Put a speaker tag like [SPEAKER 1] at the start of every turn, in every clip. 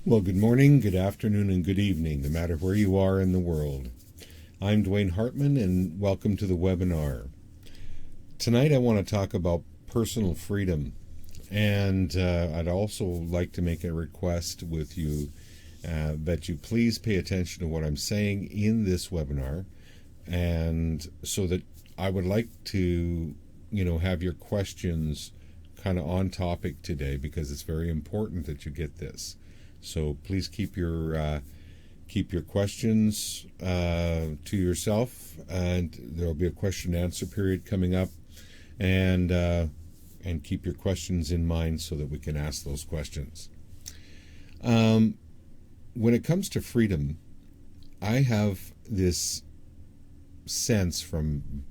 [SPEAKER 1] Well, good morning, good afternoon, and good evening, no matter where you are in the world. I'm Dwaine Hartman, and welcome to the webinar. Tonight, I want to talk about personal freedom, and I'd also like to make a request with you that you please pay attention to what I'm saying in this webinar, and so that I would like to, have your questions kind of on topic today, because it's very important that you get this. So please keep your questions to yourself, and there will be a question and answer period coming up, and keep your questions in mind so that we can ask those questions. When it comes to freedom, I have this sense from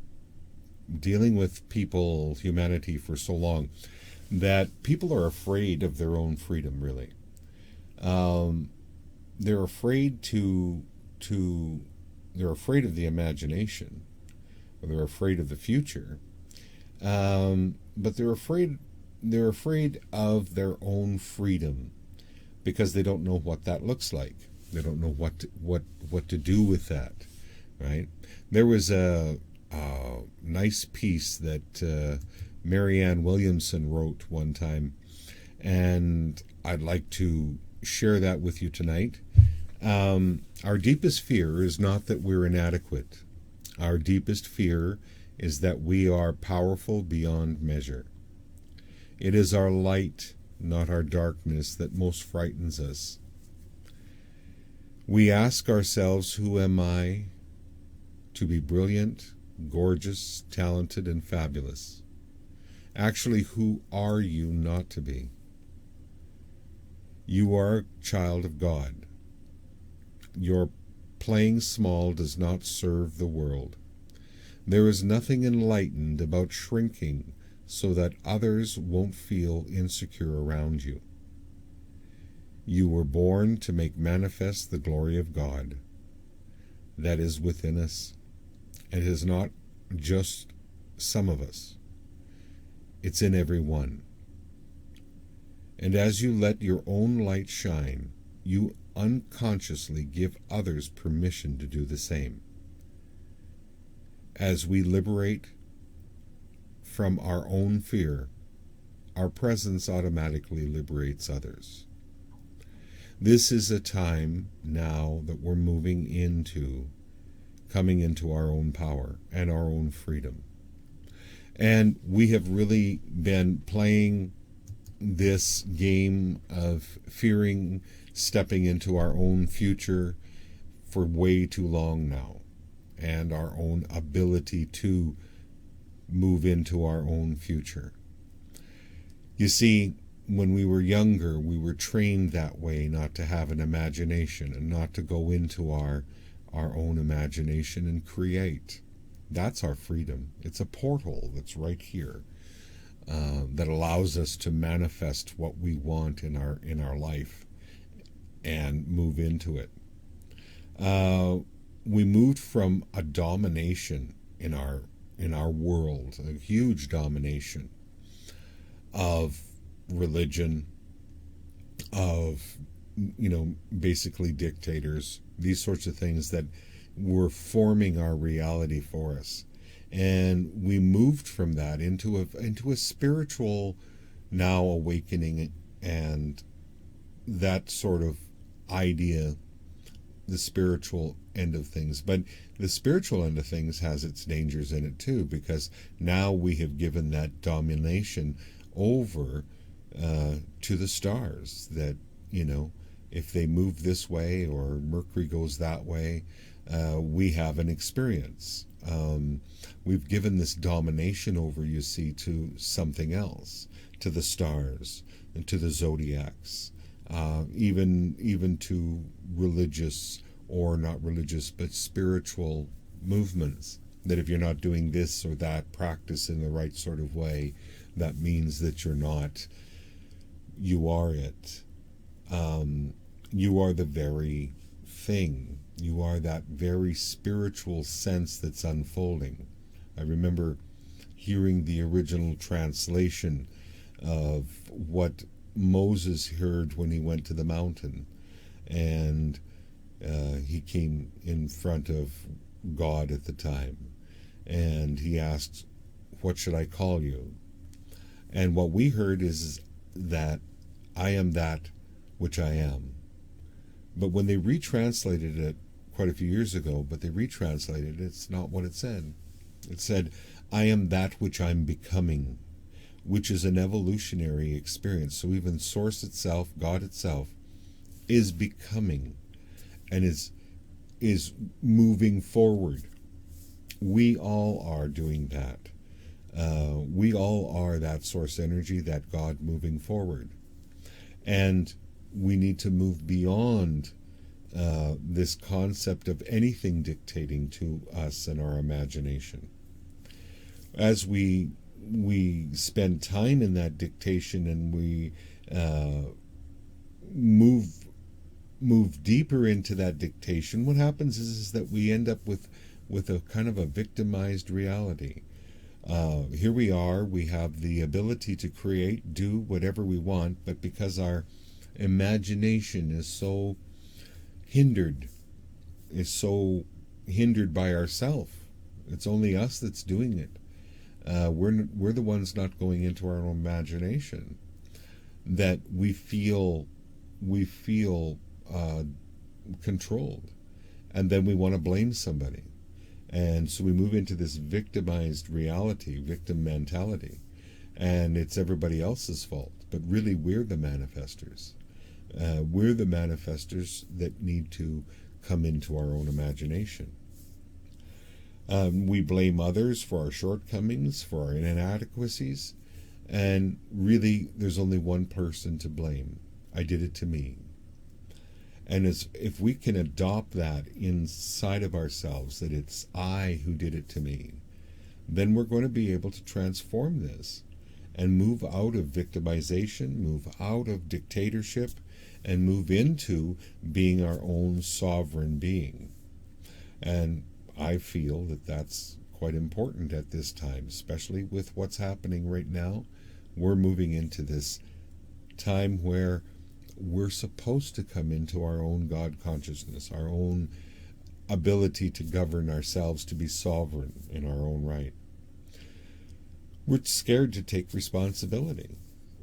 [SPEAKER 1] dealing with people, humanity, for so long, that people are afraid of their own freedom, really. They're afraid they're afraid of the imagination, or they're afraid of the future, but they're afraid of their own freedom, because they don't know what that looks like. They don't know what to do with that, right? There was a nice piece that Marianne Williamson wrote one time, and I'd like to share that with you tonight. Our deepest fear is not that we're inadequate. Our deepest fear is that we are powerful beyond measure. It is our light, not our darkness, that most frightens us. We ask ourselves, who am I? To be brilliant, gorgeous, talented, and fabulous. Actually, who are you not to be? You are a child of God. Your playing small does not serve the world. There is nothing enlightened about shrinking so that others won't feel insecure around you. You were born to make manifest the glory of God that is within us. It is not just some of us. It's in every one. And as you let your own light shine, you unconsciously give others permission to do the same. As we liberate from our own fear, our presence automatically liberates others. This is a time now that we're coming into our own power and our own freedom. And we have really been playing this game of fearing stepping into our own future for way too long now, and our own ability to move into our own future. You see, when we were younger, we were trained that way, not to have an imagination and not to go into our own imagination and create. That's our freedom. It's a portal that's right here. That allows us to manifest what we want in our life and move into it. We moved from a domination in our world, a huge domination of religion, of basically dictators, these sorts of things that were forming our reality for us. And we moved from that into a spiritual now awakening, and that sort of idea, the spiritual end of things. But the spiritual end of things has its dangers in it too, because now we have given that domination over to the stars, that if they move this way or Mercury goes that way, we have an experience. We've given this domination over, you see, to something else, to the stars and to the zodiacs, even to religious, or not religious, but spiritual movements, that if you're not doing this or that practice in the right sort of way, that means that you're not. You are it. You are the very thing. You are that very spiritual sense that's unfolding. I remember hearing the original translation of what Moses heard when he went to the mountain. and he came in front of God at the time, and he asked, "What should I call you?" And what we heard is that I am that which I am. But when they retranslated it quite a few years ago, but they retranslated it, it's not what it said. It said, I am that which I'm becoming, which is an evolutionary experience. So even Source itself, God itself, is becoming and is moving forward. We all are doing that. We all are that source energy, that God moving forward. And we need to move beyond this concept of anything dictating to us and our imagination. As we spend time in that dictation and we move deeper into that dictation, what happens is that we end up with a kind of a victimized reality. Here we are, we have the ability to create, do whatever we want, but because our imagination is so hindered by ourself, it's only us that's doing it. We're the ones not going into our own imagination, that we feel controlled, and then we want to blame somebody. And so we move into this victimized reality, victim mentality, and it's everybody else's fault. But really, we're the manifestors. We're the manifestors that need to come into our own imagination. We blame others for our shortcomings, for our inadequacies, and really, there's only one person to blame. I did it to me. And if we can adopt that inside of ourselves, that it's I who did it to me, then we're going to be able to transform this and move out of victimization, move out of dictatorship, and move into being our own sovereign being. And I feel that that's quite important at this time, especially with what's happening right now. We're moving into this time where we're supposed to come into our own God consciousness, our own ability to govern ourselves, to be sovereign in our own right. We're scared to take responsibility.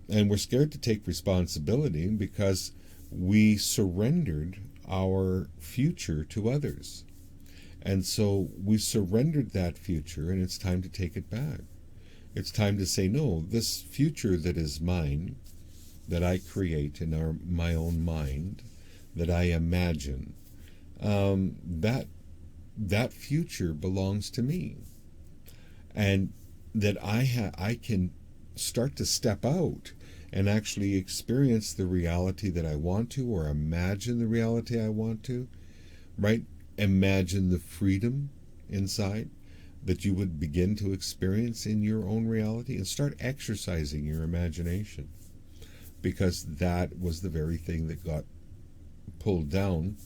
[SPEAKER 1] And we're scared to take responsibility because we surrendered our future to others. And so we surrendered that future, and it's time to take it back. It's time to say, no, this future that is mine, that I create in my own mind, that I imagine, that future belongs to me, and that I can start to step out and actually experience the reality that I want to, or imagine the reality I want to, right? Imagine the freedom inside that you would begin to experience in your own reality, and start exercising your imagination. Because that was the very thing that got pulled down,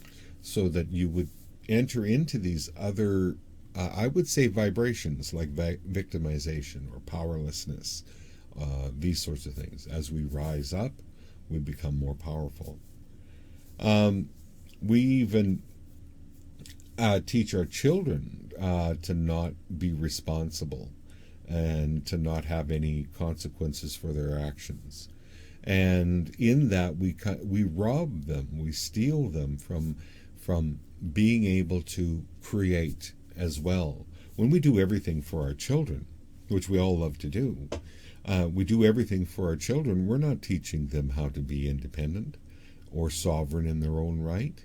[SPEAKER 1] so that you would enter into these other, I would say, vibrations like victimization or powerlessness, these sorts of things. As we rise up, we become more powerful. We even teach our children to not be responsible and to not have any consequences for their actions. And in that, we rob them, we steal them from being able to create as well. When we do everything for our children, which we all love to do, we do everything for our children, we're not teaching them how to be independent or sovereign in their own right.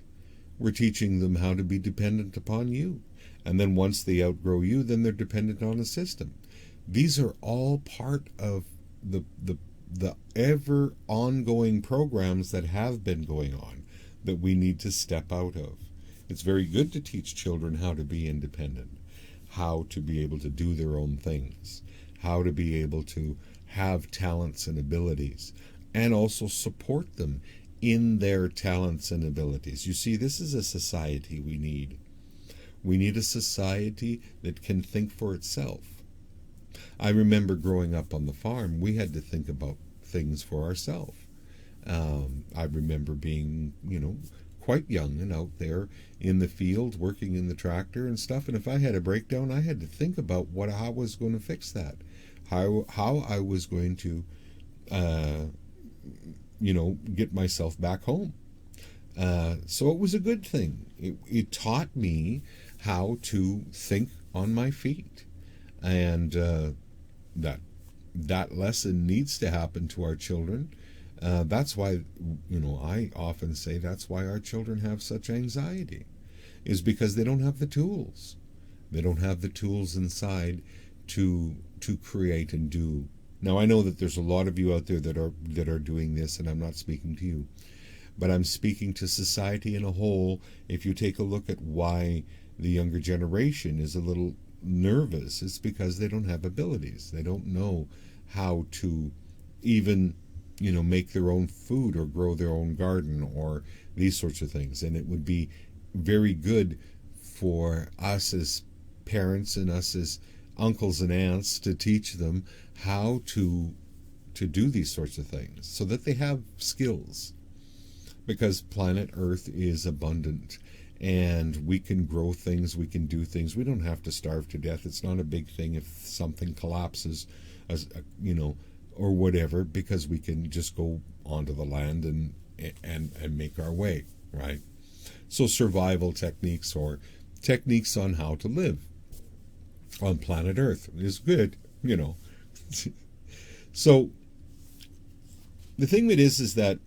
[SPEAKER 1] We're teaching them how to be dependent upon you. And then once they outgrow you, then they're dependent on a system. These are all part of the ever ongoing programs that have been going on, that we need to step out of. It's very good to teach children how to be independent, how to be able to do their own things, how to be able to have talents and abilities, and also support them in their talents and abilities. You see, this is a society we need. We need a society that can think for itself. I remember growing up on the farm, we had to think about things for ourselves. I remember being, quite young and out there in the field working in the tractor and stuff. And if I had a breakdown, I had to think about how I was going to fix that, how I was going to, get myself back home. So it was a good thing. It taught me how to think on my feet, and that lesson needs to happen to our children. That's why, I often say that's why our children have such anxiety, is because they don't have the tools. They don't have the tools inside to create and do. Now, I know that there's a lot of you out there that are doing this, and I'm not speaking to you, but I'm speaking to society in a whole. If you take a look at why the younger generation is a little nervous, it's because they don't have abilities. They don't know how to even, make their own food or grow their own garden or these sorts of things. And it would be very good for us as parents and us as uncles and aunts to teach them how to do these sorts of things so that they have skills, because planet Earth is abundant and we can grow things, we can do things. We don't have to starve to death. It's not a big thing if something collapses, or whatever, because we can just go onto the land and make our way, right? So survival techniques, or techniques on how to live on planet Earth, is good, So the thing that is that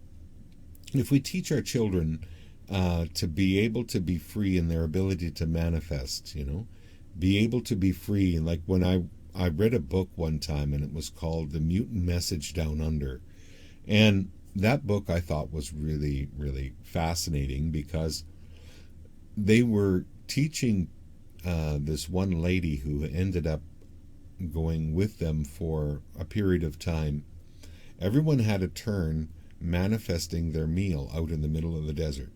[SPEAKER 1] if we teach our children to be able to be free in their ability to manifest, be able to be free. And like when I read a book one time, and it was called The Mutant Message Down Under. And that book I thought was really, really fascinating, because they were teaching this one lady who ended up going with them for a period of time. Everyone had a turn manifesting their meal out in the middle of the desert.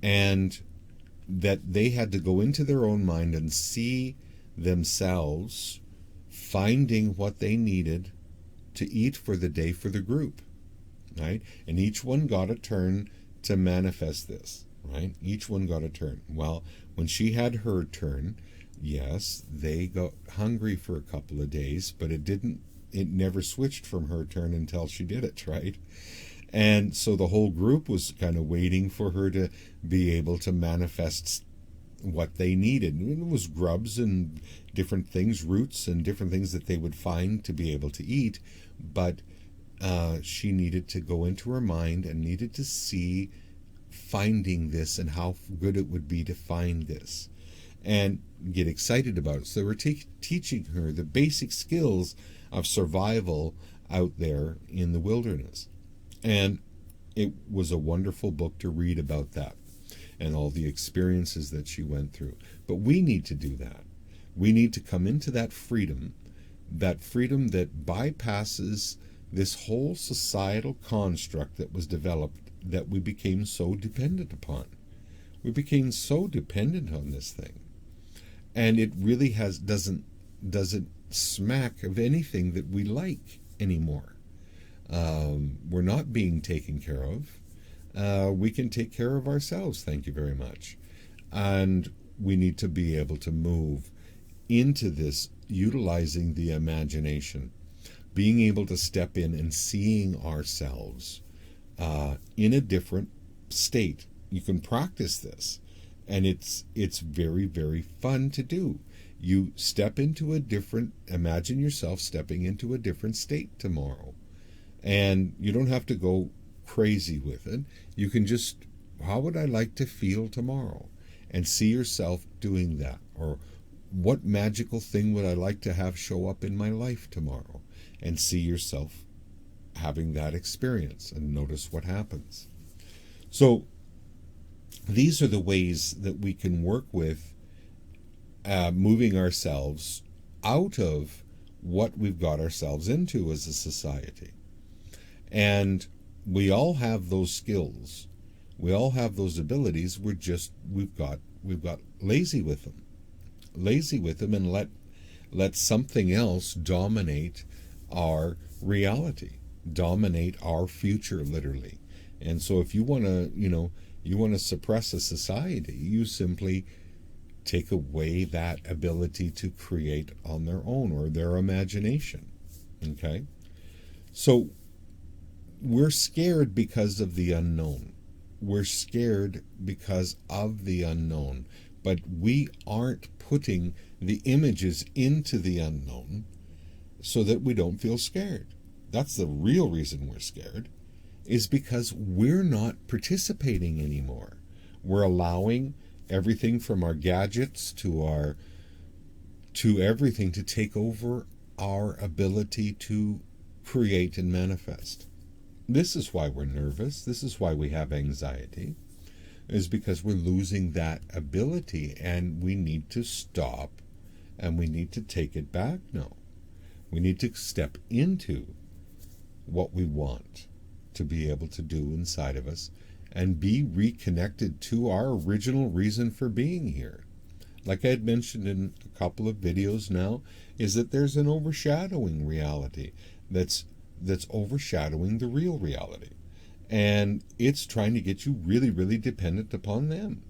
[SPEAKER 1] And that they had to go into their own mind and see themselves finding what they needed to eat for the day for the group, right? And each one got a turn to manifest this, right? Each one got a turn. Well, when she had her turn, yes, they got hungry for a couple of days, but it never switched from her turn until she did it, right? And so the whole group was kind of waiting for her to be able to manifest what they needed. And it was grubs and different things, roots and different things that they would find to be able to eat. But she needed to go into her mind and needed to see finding this and how good it would be to find this and get excited about it. So they were teaching her the basic skills of survival out there in the wilderness. And it was a wonderful book to read about that and all the experiences that she went through. But we need to do that. We need to come into that freedom that bypasses this whole societal construct that was developed, that we became so dependent upon. We became so dependent on this thing. And it really doesn't smack of anything that we like anymore. We're not being taken care of. We can take care of ourselves, thank you very much. And we need to be able to move into this, utilizing the imagination, being able to step in and seeing ourselves in a different state. You can practice this, and it's very, very fun to do. You step into imagine yourself stepping into a different state tomorrow. And you don't have to go crazy with it. You can just, how would I like to feel tomorrow? And see yourself doing that. Or what magical thing would I like to have show up in my life tomorrow? And see yourself having that experience and notice what happens. So these are the ways that we can work with moving ourselves out of what we've got ourselves into as a society. And we all have those skills. We all have those abilities. We've got lazy with them. Lazy with them, and let something else dominate our reality, dominate our future, literally. And so if you want to, you want to suppress a society, you simply take away that ability to create on their own or their imagination. Okay? So we're scared because of the unknown. We're scared because of the unknown. But we aren't putting the images into the unknown so that we don't feel scared. That's the real reason we're scared, is because we're not participating anymore. We're allowing everything from our gadgets to everything to take over our ability to create and manifest. This is why we're nervous. This is why we have anxiety, is because we're losing that ability, and we need to stop and we need to take it back now. We need to step into what we want to be able to do inside of us and be reconnected to our original reason for being here. Like I had mentioned in a couple of videos now, is that there's an overshadowing reality that's overshadowing the real reality. And it's trying to get you really, really dependent upon them.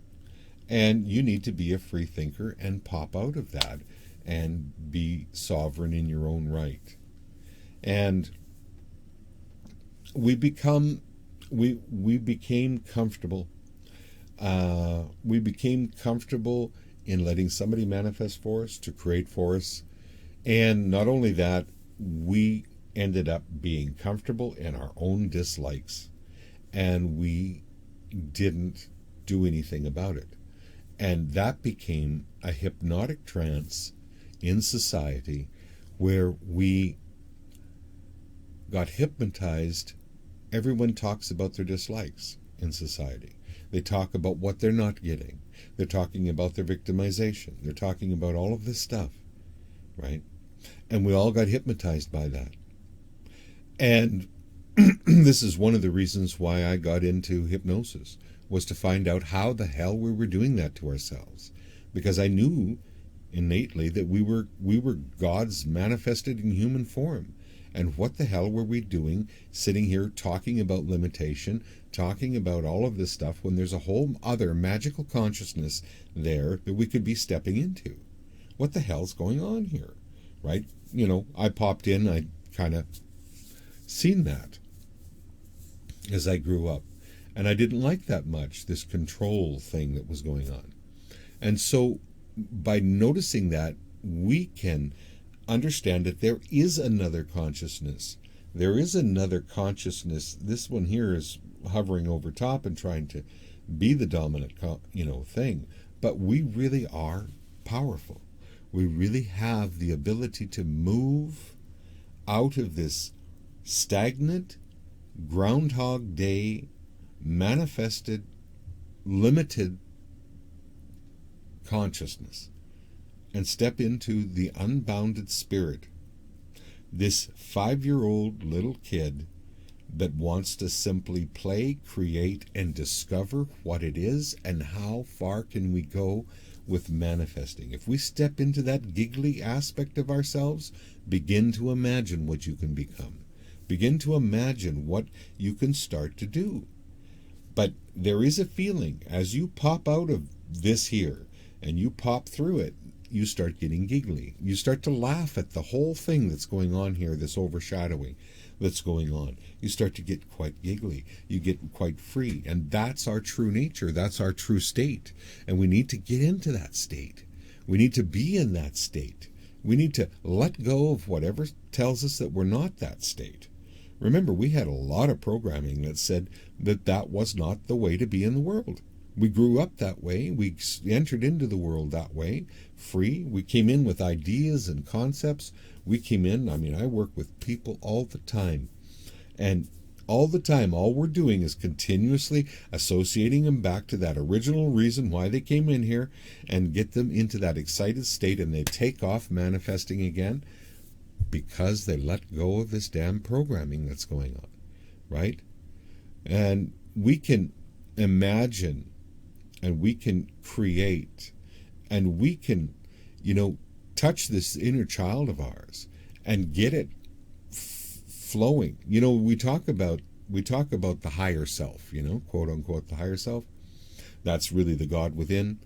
[SPEAKER 1] And you need to be a free thinker and pop out of that and be sovereign in your own right. And we became comfortable. We became comfortable in letting somebody manifest for us, to create for us. And not only that, we ended up being comfortable in our own dislikes. And we didn't do anything about it. And that became a hypnotic trance in society where we got hypnotized. Everyone talks about their dislikes in society. They talk about what they're not getting. They're talking about their victimization. They're talking about all of this stuff, right? And we all got hypnotized by that. And this is one of the reasons why I got into hypnosis, was to find out how the hell we were doing that to ourselves. Because I knew innately that we were gods manifested in human form. And what the hell were we doing sitting here talking about limitation, talking about all of this stuff, when there's a whole other magical consciousness there that we could be stepping into? What the hell's going on here, right? I popped in, I kind of seen that as I grew up. And I didn't like that much, this control thing that was going on. And so by noticing that, we can understand that there is another consciousness. There is another consciousness. This one here is hovering over top and trying to be the dominant, thing. But we really are powerful. We really have the ability to move out of this stagnant, Groundhog Day, manifested, limited consciousness and step into the unbounded spirit. This 5-year-old little kid that wants to simply play, create, and discover what it is and how far can we go with manifesting. If we step into that giggly aspect of ourselves, begin to imagine what you can become. Begin to imagine what you can start to do. But there is a feeling, as you pop out of this here and you pop through it, you start getting giggly. You start to laugh at the whole thing that's going on here, this overshadowing that's going on. You start to get quite giggly. You get quite free. And that's our true nature. That's our true state. And we need to get into that state. We need to be in that state. We need to let go of whatever tells us that we're not that state. Remember, we had a lot of programming that said that that was not the way to be in the world. We grew up that way. We entered into the world that way, free. We came in with ideas and concepts. We came in, I work with people all the time. And all the time, all we're doing is continuously associating them back to that original reason why they came in here and get them into that excited state, and they take off manifesting again because they let go of this damn programming that's going on, right? And we can imagine, and we can create, and we can, touch this inner child of ours and get it flowing. We talk about we talk about the higher self, quote unquote, the higher self. That's really the God within.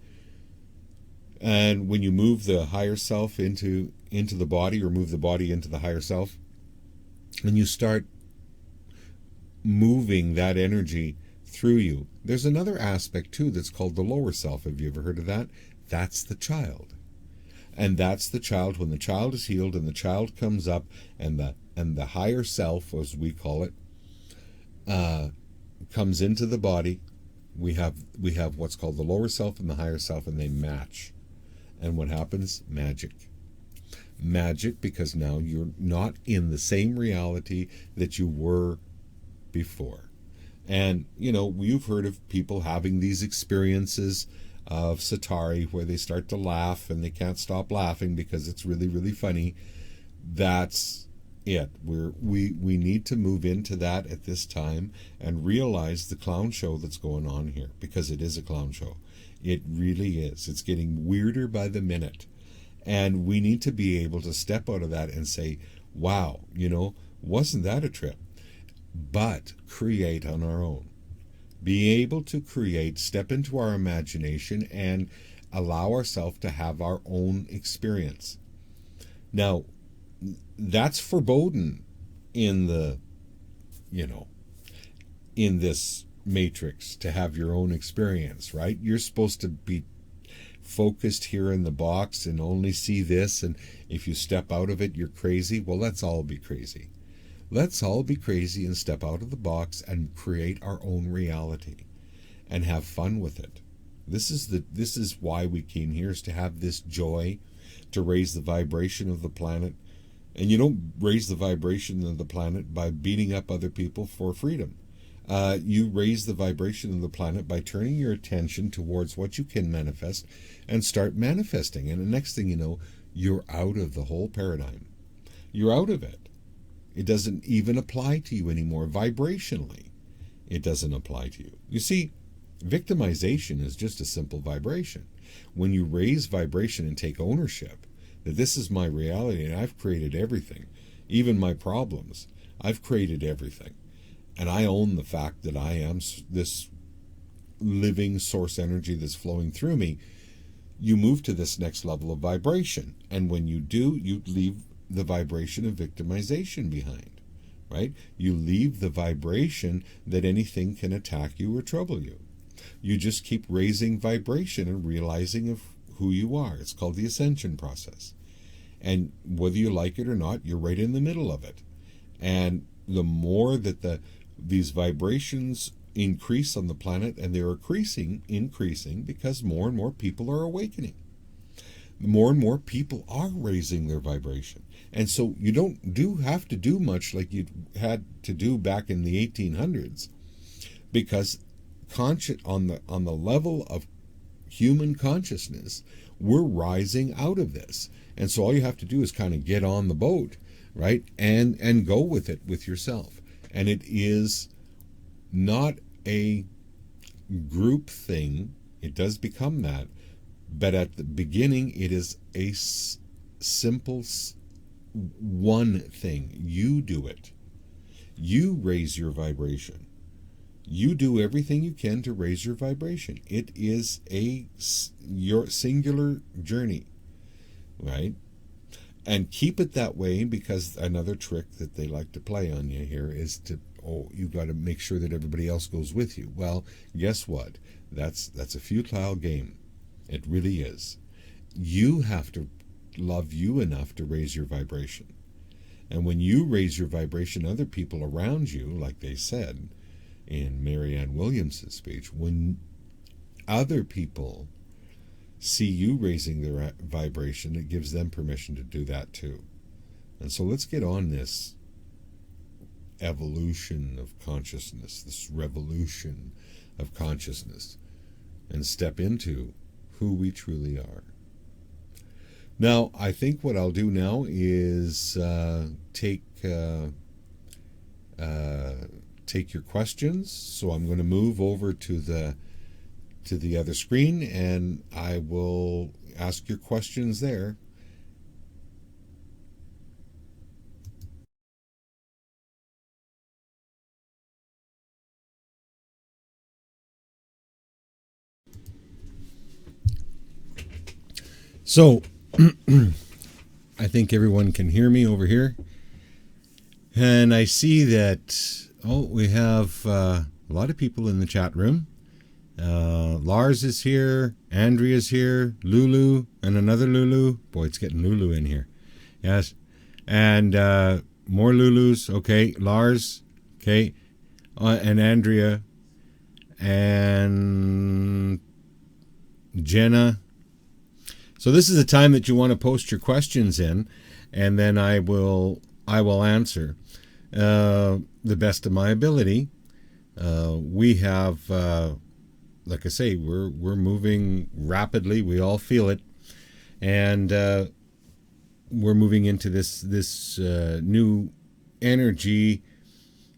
[SPEAKER 1] And when you move the higher self into the body, or move the body into the higher self, and you start moving that energy through you, there's another aspect too that's called the lower self. Have you ever heard of that? That's the child. And that's the child. When the child is healed and the child comes up, and the higher self, as we call it, comes into the body, we have what's called the lower self and the higher self, and they match. And what happens? Magic, because now you're not in the same reality that you were before. And you've heard of people having these experiences of Satari where they start to laugh and they can't stop laughing because it's really, really funny. That's it. We need to move into that at this time and realize the clown show that's going on here, because it is a clown show. It really is. It's getting weirder by the minute. And we need to be able to step out of that and say, wow, wasn't that a trip? But create on our own. Be able to create, step into our imagination, and allow ourselves to have our own experience. Now, that's forbidden in the, in this matrix, to have your own experience, right? You're supposed to be focused here in the box and only see this, and if you step out of it, you're crazy. Well, let's all be crazy. Let's all be crazy and step out of the box and create our own reality and have fun with it. This is why we came here, is to have this joy, to raise the vibration of the planet. And you don't raise the vibration of the planet by beating up other people for freedom. You raise the vibration of the planet by turning your attention towards what you can manifest and start manifesting. And the next thing you know, you're out of the whole paradigm. You're out of it. It doesn't even apply to you anymore. Vibrationally, it doesn't apply to you. You see, victimization is just a simple vibration. When you raise vibration and take ownership, that this is my reality and I've created everything, even my problems, I've created everything. And I own the fact that I am this living source energy that's flowing through me. You move to this next level of vibration. And when you do, you leave the vibration of victimization behind, right? You leave the vibration that anything can attack you or trouble you. You just keep raising vibration and realizing of who you are. It's called the ascension process. And whether you like it or not, you're right in the middle of it. And the more that these vibrations increase on the planet, and they're increasing because more and more people are awakening. More and more people are raising their vibration. And so you don't have to do much like you had to do back in the 1800s, because on the level of human consciousness, we're rising out of this. And so all you have to do is kind of get on the boat, right? And go with it with yourself. And it is not a group thing. It does become that. But at the beginning, it is a simple one thing. You do it. You raise your vibration. You do everything you can to raise your vibration. It is your singular journey, right? And keep it that way, because another trick that they like to play on you here is you've got to make sure that everybody else goes with you. Well, guess what? That's a futile game. It really is. You have to love you enough to raise your vibration. And when you raise your vibration, other people around you, like they said in Marianne Williams's speech, when other people see you raising their vibration, it gives them permission to do that too. And so let's get on this evolution of consciousness, this revolution of consciousness, and step into who we truly are. Now, I think what I'll do now is take your questions. So I'm going to move over to the other screen, and I will ask your questions there. So I think everyone can hear me over here. And I see that, we have a lot of people in the chat room. Lars is here, Andrea's here, Lulu, and another Lulu. Boy, it's getting Lulu in here. Yes. And more Lulus. Okay, Lars. Okay. And Andrea. And Jenna. So this is the time that you want to post your questions in, and then I will answer the best of my ability. We have, like I say, we're moving rapidly. We all feel it, and we're moving into this new energy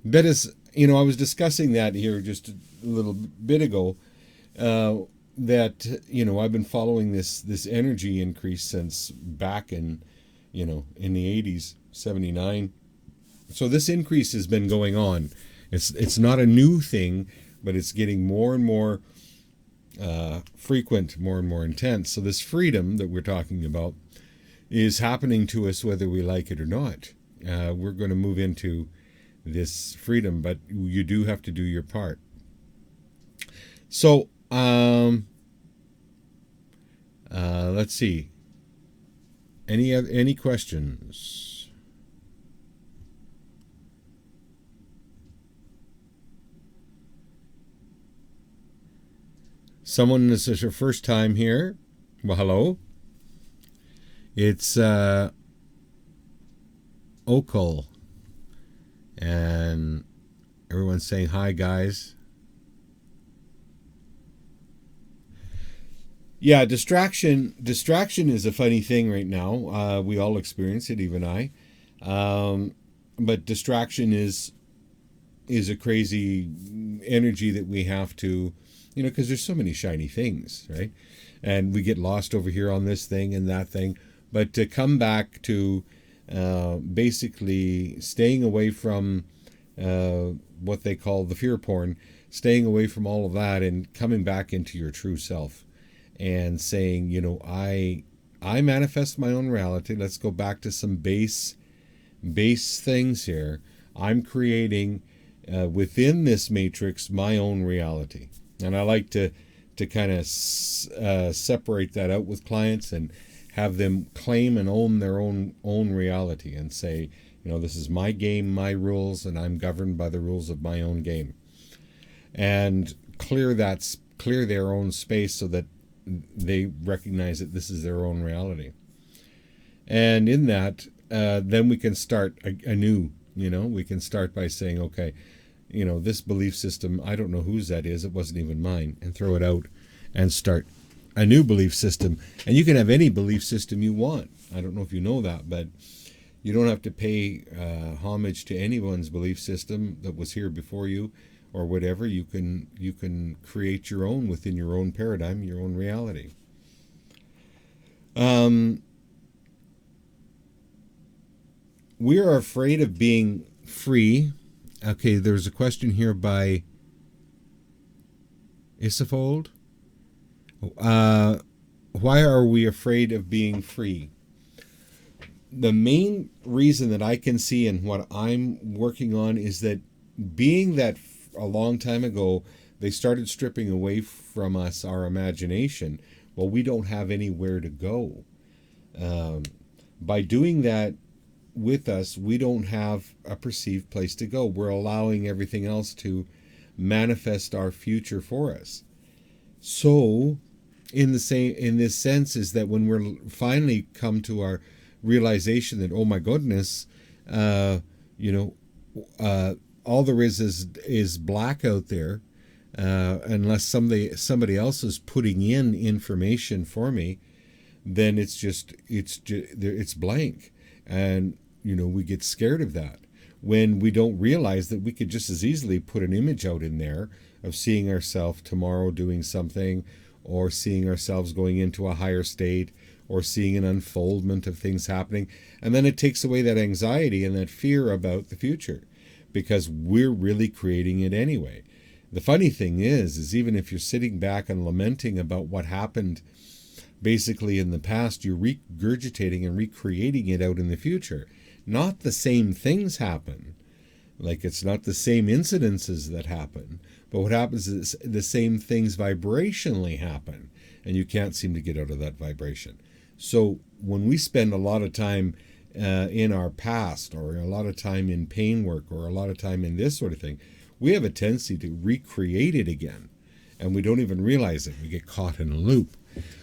[SPEAKER 1] that is, I was discussing that here just a little bit ago. That I've been following this energy increase since back in in the 80s, 79. So this increase has been going on. It's not a new thing, but it's getting more and more frequent, more and more intense. So this freedom that we're talking about is happening to us whether we like it or not. We're going to move into this freedom, but you do have to do your part. So let's see. Any questions? Someone, this is your first time here. Well, hello. It's Okul, and everyone's saying hi, guys. Yeah, distraction is a funny thing right now. We all experience it, even I. But distraction is a crazy energy that we have to, because there's so many shiny things, right? And we get lost over here on this thing and that thing. But to come back to basically staying away from what they call the fear porn, staying away from all of that and coming back into your true self. And saying, I manifest my own reality. Let's go back to some base things here. I'm creating within this matrix my own reality, and I like to kind of separate that out with clients and have them claim and own their own reality and say, this is my game, my rules, and I'm governed by the rules of my own game, and clear their own space so that they recognize that this is their own reality. And in that, then we can start anew. We can start by saying, okay, this belief system, I don't know whose that is. It wasn't even mine. And throw it out and start a new belief system. And you can have any belief system you want. I don't know if you know that, but you don't have to pay homage to anyone's belief system that was here before you, or whatever. You can create your own within your own paradigm, your own reality. We are afraid of being free. Okay, there's a question here by Isafold. Why are we afraid of being free? The main reason that I can see and what I'm working on is that being that a long time ago, they started stripping away from us our imagination. Well, we don't have anywhere to go. By doing that with us, we don't have a perceived place to go. We're allowing everything else to manifest our future for us. So, in this sense, is that when we're finally come to our realization that, oh my goodness, all there is black out there, unless somebody else is putting in information for me, then it's blank, and we get scared of that when we don't realize that we could just as easily put an image out in there of seeing ourselves tomorrow doing something, or seeing ourselves going into a higher state, or seeing an unfoldment of things happening, and then it takes away that anxiety and that fear about the future, because we're really creating it anyway. The funny thing is even if you're sitting back and lamenting about what happened basically in the past, you're regurgitating and recreating it out in the future. Not the same things happen. Like, it's not the same incidences that happen. But what happens is the same things vibrationally happen. And you can't seem to get out of that vibration. So when we spend a lot of time in our past, or a lot of time in pain work, or a lot of time in this sort of thing, we have a tendency to recreate it again. And we don't even realize it. We get caught in a loop.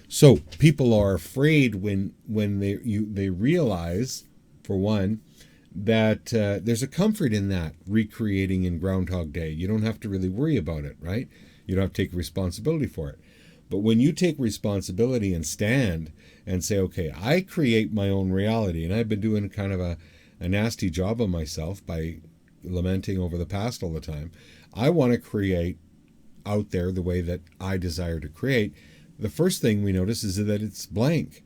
[SPEAKER 1] So people are afraid when they realize, for one, that there's a comfort in that, recreating in Groundhog Day. You don't have to really worry about it, right? You don't have to take responsibility for it. But when you take responsibility and stand and say, okay, I create my own reality, and I've been doing kind of a nasty job of myself by lamenting over the past all the time. I want to create out there the way that I desire to create. The first thing we notice is that it's blank,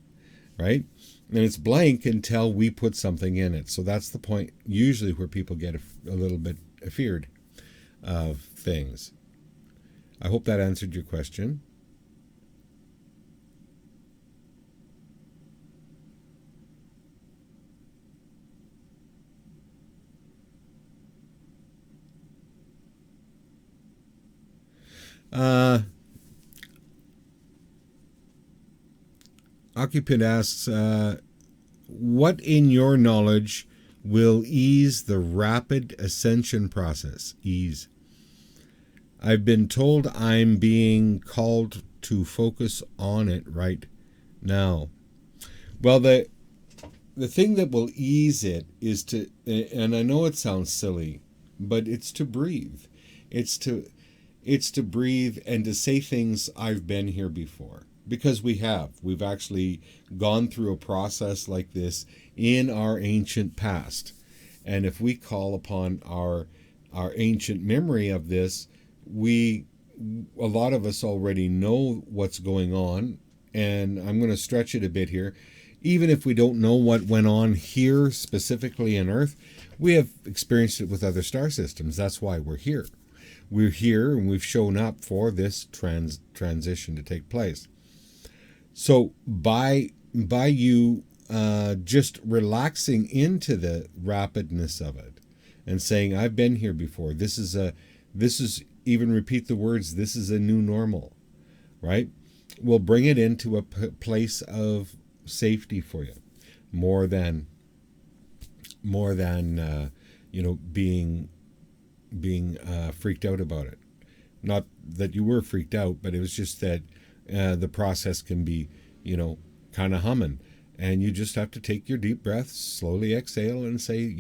[SPEAKER 1] right? And it's blank until we put something in it. So that's the point usually where people get a little bit afeared of things. I hope that answered your question. Occupant asks, what in your knowledge will ease the rapid ascension process? Ease. I've been told I'm being called to focus on it right now. Well, the thing that will ease it is to, and I know it sounds silly, but it's to breathe. It's to breathe and to say things, I've been here before. Because we've actually gone through a process like this in our ancient past. And if we call upon our ancient memory of this, a lot of us already know what's going on. And I'm going to stretch it a bit here. Even if we don't know what went on here specifically in Earth, we have experienced it with other star systems. That's why we're here. We're here and we've shown up for this transition to take place. So by you just relaxing into the rapidness of it and saying, I've been here before. This is even repeat the words, this is a new normal, right? We'll bring it into a place of safety for you, more than being freaked out about it. Not that you were freaked out, but it was just that the process can be, kind of humming. And you just have to take your deep breaths, slowly exhale, and say,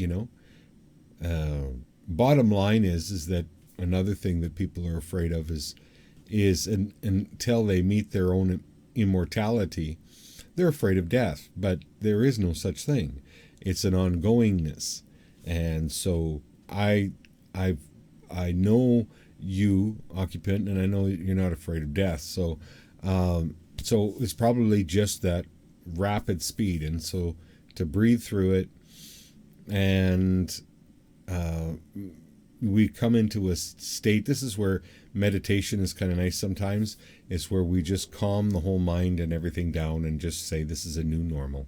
[SPEAKER 1] bottom line is that another thing that people are afraid of is until they meet their own immortality, they're afraid of death. But there is no such thing. It's an ongoingness. And so I know you, occupant, and I know you're not afraid of death. So it's probably just that rapid speed. And so to breathe through it, and we come into a state. This is where meditation is kind of nice sometimes. It's where we just calm the whole mind and everything down and just say, this is a new normal.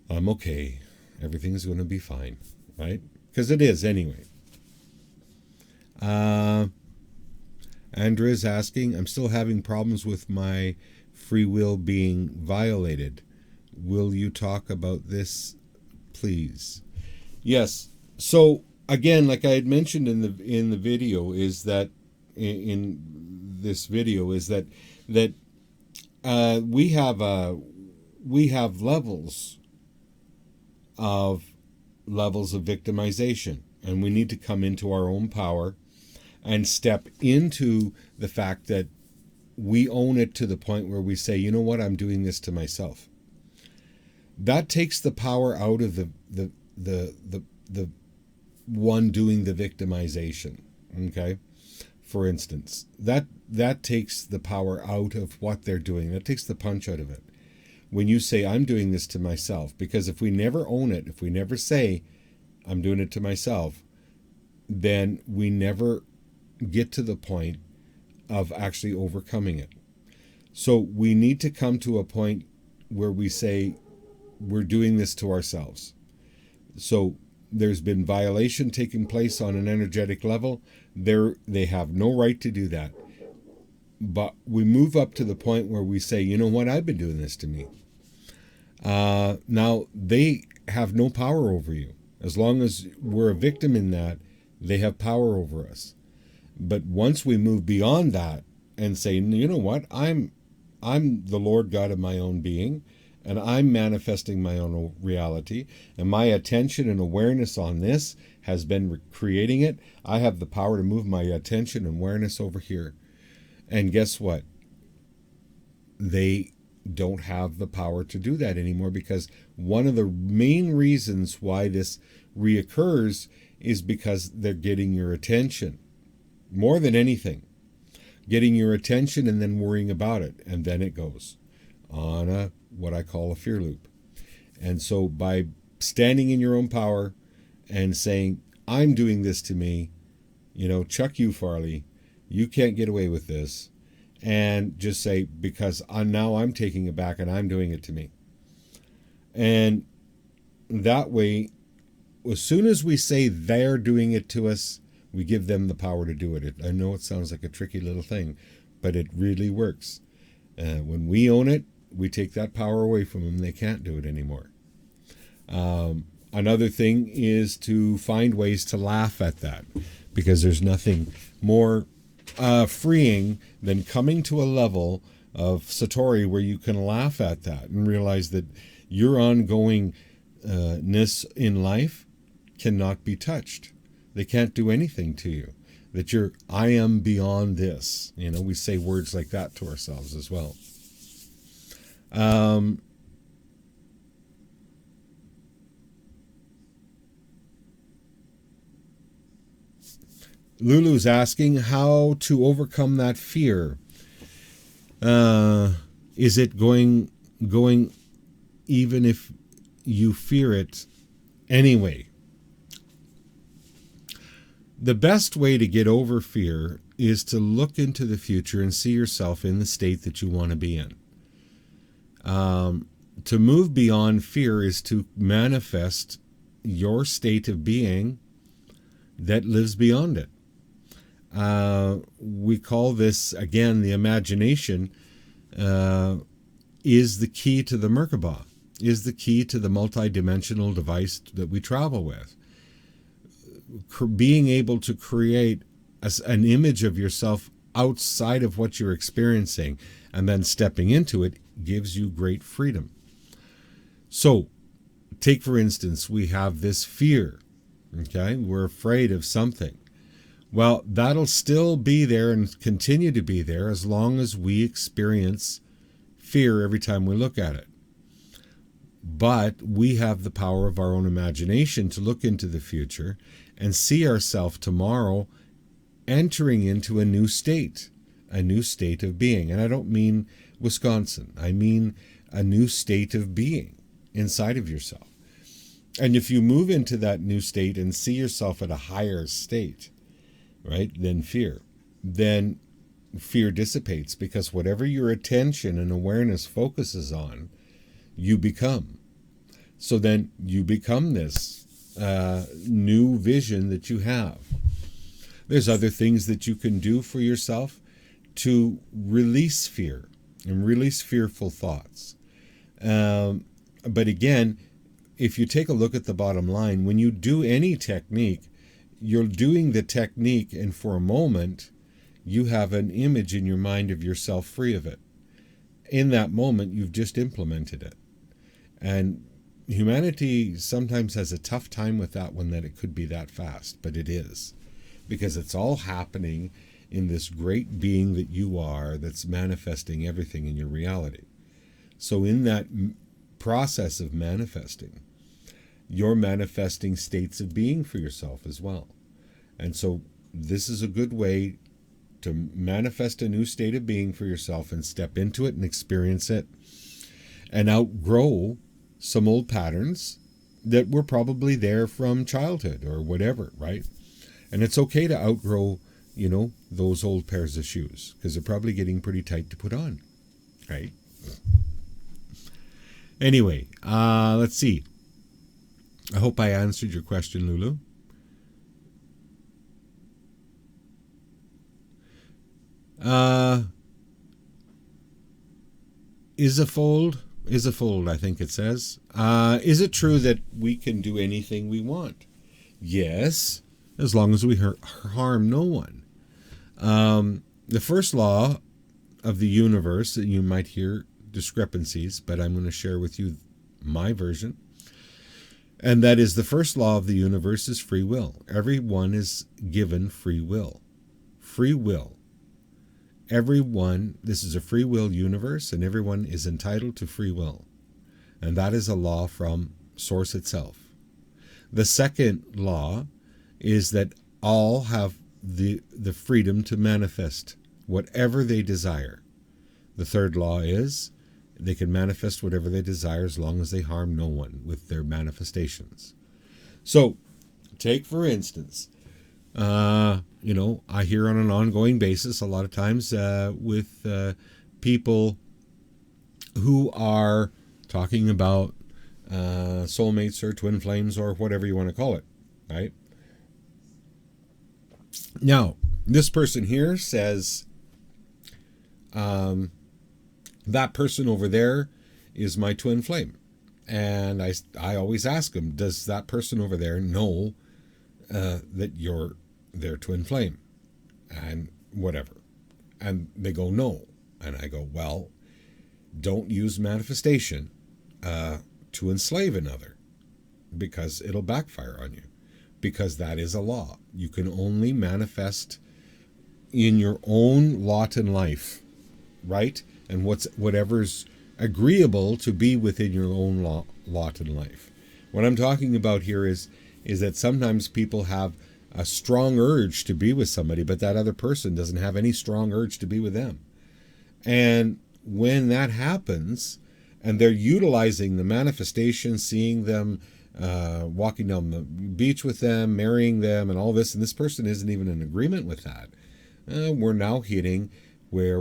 [SPEAKER 1] I'm okay. Everything's going to be fine, right? Because it is anyway. Andrea's asking, I'm still having problems with my free will being violated. Will you talk about this, please? Yes. So again, like I had mentioned in the video, is that in this video is that we have levels of victimization, and we need to come into our own power and step into the fact that we own it to the point where we say, you know what, I'm doing this to myself. That takes the power out of the one doing the victimization. Okay, for instance, that takes the power out of what they're doing. That takes the punch out of it. When you say, I'm doing this to myself, because if we never own it, if we never say, I'm doing it to myself, then we never get to the point of actually overcoming it. So we need to come to a point where we say we're doing this to ourselves. So there's been violation taking place on an energetic level. They have no right to do that. But we move up to the point where we say, you know what, I've been doing this to me. Now, they have no power over you. As long as we're a victim in that, they have power over us. But once we move beyond that and say, you know what, I'm the Lord God of my own being, and I'm manifesting my own reality, and my attention and awareness on this has been creating it. I have the power to move my attention and awareness over here. And guess what? They don't have the power to do that anymore, because one of the main reasons why this reoccurs is because they're getting your attention more than anything, getting your attention and then worrying about it, and then it goes on a what I call a fear loop. And so by standing in your own power and saying, I'm doing this to me, chuck you, Farley, you can't get away with this, and just say, because I'm taking it back and I'm doing it to me. And that way, as soon as we say they're doing it to us, we give them the power to do it. I know it sounds like a tricky little thing, but it really works. When we own it, we take that power away from them. They can't do it anymore. Another thing is to find ways to laugh at that, because there's nothing more freeing than coming to a level of Satori where you can laugh at that and realize that your ongoingness in life cannot be touched. They can't do anything to you. That I am beyond this. We say words like that to ourselves as well. Lulu's asking how to overcome that fear. Is it going even if you fear it anyway? The best way to get over fear is to look into the future and see yourself in the state that you want to be in. To move beyond fear is to manifest your state of being that lives beyond it. We call this, again, the imagination is the key to the Merkaba, is the key to the multidimensional device that we travel with. Being able to create an image of yourself outside of what you're experiencing and then stepping into it gives you great freedom. So, take for instance, we have this fear, okay? We're afraid of something. Well, that'll still be there and continue to be there as long as we experience fear every time we look at it. But we have the power of our own imagination to look into the future and see ourselves tomorrow entering into a new state of being. And I don't mean Wisconsin. I mean a new state of being inside of yourself. And if you move into that new state and see yourself at a higher state, right, than fear, then fear dissipates, because whatever your attention and awareness focuses on, you become. So then you become this new vision that you have. There's other things that you can do for yourself to release fear and release fearful thoughts. But again, if you take a look at the bottom line, when you do any technique, you're doing the technique, and for a moment, you have an image in your mind of yourself free of it. In that moment, you've just implemented it. And humanity sometimes has a tough time with that one, that it could be that fast, but it is. Because it's all happening in this great being that you are, that's manifesting everything in your reality. So in that process of manifesting, you're manifesting states of being for yourself as well. And so this is a good way to manifest a new state of being for yourself and step into it and experience it and outgrow some old patterns that were probably there from childhood or whatever, right? And it's okay to outgrow, those old pairs of shoes, because they're probably getting pretty tight to put on. right? Anyway, let's see. I hope I answered your question, Lulu. Is a fold, I think it says. Is it true that we can do anything we want? Yes, as long as we harm no one. The first law of the universe, that you might hear discrepancies, but I'm going to share with you my version. And that is, the first law of the universe is free will. Everyone is given free will. Free will. Everyone, this is a free will universe, and everyone is entitled to free will. And that is a law from Source itself. The second law is that all have the freedom to manifest whatever they desire. The third law is they can manifest whatever they desire as long as they harm no one with their manifestations. So, take for instance, I hear on an ongoing basis a lot of times with people who are talking about soulmates or twin flames or whatever you want to call it, right? Now, this person here says, that person over there is my twin flame. And I always ask them, does that person over there know that you're their twin flame? And whatever. And they go, no. And I go, well, don't use manifestation to enslave another, because it'll backfire on you. Because that is a law. You can only manifest in your own lot in life, right? And whatever's agreeable to be within your own lot in life. What I'm talking about here is that sometimes people have a strong urge to be with somebody, but that other person doesn't have any strong urge to be with them. And when that happens, and they're utilizing the manifestation, seeing them, walking down the beach with them, marrying them, and all this, and this person isn't even in agreement with that, we're now hitting where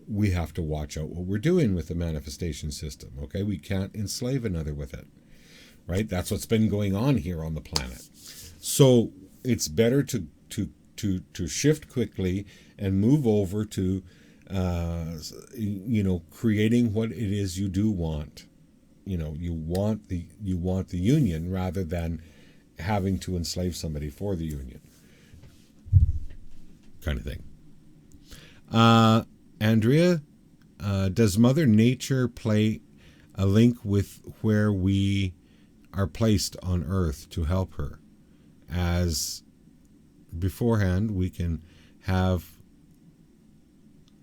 [SPEAKER 1] we have to watch out what we're doing with the manifestation system. Okay, we can't enslave another with it, right? That's what's been going on here on the planet. So it's better to shift quickly and move over to creating what it is you do want. You want the union rather than having to enslave somebody for the union, kind of thing. Andrea, does Mother Nature play a link with where we are placed on Earth to help her? As beforehand, we can have